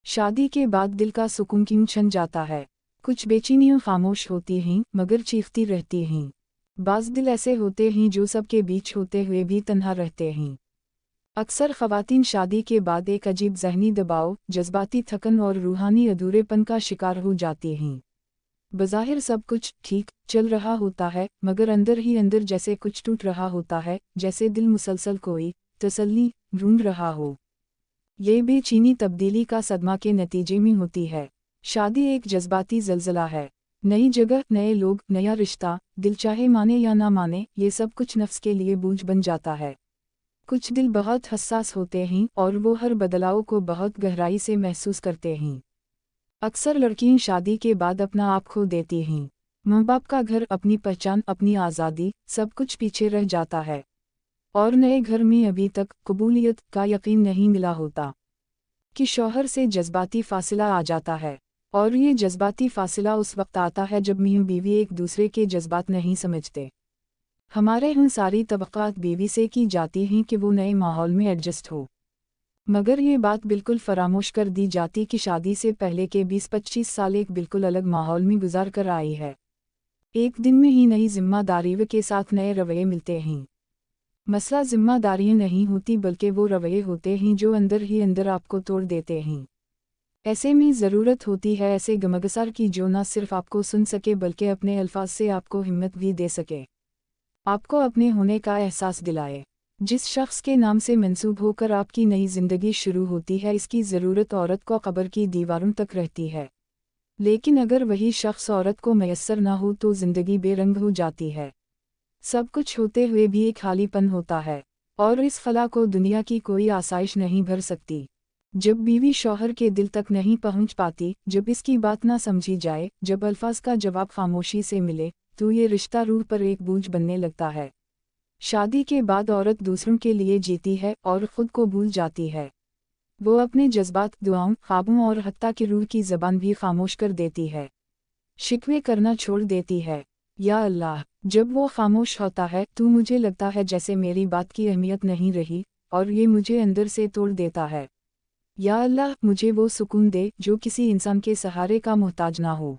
शादी के बाद दिल का सुकून क्यों छन जाता है। कुछ बेचैनियां खामोश होती हैं मगर चीखती रहती हैं। बाज़ दिल ऐसे होते हैं जो सबके बीच होते हुए भी तन्हा रहते हैं। अक्सर ख़वातीन शादी के बाद एक अजीब ज़हनी दबाव, जज्बाती थकन और रूहानी अधूरेपन का शिकार हो जाती हैं। बज़ाहिर सब कुछ ठीक चल रहा होता है मगर अंदर ही अंदर जैसे कुछ टूट रहा होता है, जैसे दिल मुसलसल कोई तसल्ली ढूंढ रहा हो। ये बेचैनी तब्दीली का सदमा के नतीजे में होती है। शादी एक जज्बाती ज़लज़ला है। नई जगह, नए लोग, नया रिश्ता, दिल चाहे माने या ना माने, ये सब कुछ नफ्स के लिए बोझ बन जाता है। कुछ दिल बहुत हसास होते हैं और वो हर बदलाव को बहुत गहराई से महसूस करते हैं। अक्सर लड़कियां शादी के बाद अपना आप खो देती हैं। माँ बाप का घर, अपनी पहचान, अपनी आज़ादी, सब कुछ पीछे रह जाता है। और नए घर में अभी तक कबूलियत का यकीन नहीं मिला होता कि शौहर से जज्बाती फासिला आ जाता है। और ये जज्बाती फासिला उस वक्त आता है जब मियां बीवी एक दूसरे के जज्बात नहीं समझते। हमारे यहाँ सारी तवक्कात बीवी से की जाती हैं कि वो नए माहौल में एडजस्ट हो, मगर ये बात बिल्कुल फरामोश कर दी जाती कि शादी से पहले के 20-25 साल एक बिल्कुल अलग माहौल में गुजार कर आई है। एक दिन में ही नई जिम्मेदारियों के साथ नए रवैये मिलते हैं। मसला जिम्मेदारियां नहीं होती बल्कि वो रवैये होते हैं जो अंदर ही अंदर आपको तोड़ देते हैं। ऐसे में ज़रूरत होती है ऐसे गमगसार की जो न सिर्फ आपको सुन सके बल्कि अपने अल्फाज से आपको हिम्मत भी दे सके, आपको अपने होने का एहसास दिलाए। जिस शख्स के नाम से मंसूब होकर आपकी नई ज़िंदगी शुरू होती है, इसकी ज़रूरत औरत को कब्र की दीवारों तक रहती है। लेकिन अगर वही शख्स औरत को मैसर ना हो तो ज़िंदगी बेरंग हो जाती है। सब कुछ होते हुए भी एक खालीपन होता है और इस खला को दुनिया की कोई आसाइश नहीं भर सकती। जब बीवी शौहर के दिल तक नहीं पहुंच पाती, जब इसकी बात ना समझी जाए, जब अल्फाज का जवाब खामोशी से मिले, तो ये रिश्ता रूह पर एक बोझ बनने लगता है। शादी के बाद औरत दूसरों के लिए जीती है और खुद को भूल जाती है। वो अपने जज्बात, दुआओं, ख्वाबों और हत्ता की रूह की ज़बान भी खामोश कर देती है। शिकवे करना छोड़ देती है। या अल्लाह, जब वो खामोश होता है तो मुझे लगता है जैसे मेरी बात की अहमियत नहीं रही और ये मुझे अंदर से तोड़ देता है। या अल्लाह, मुझे वो सुकून दे जो किसी इंसान के सहारे का मोहताज ना हो।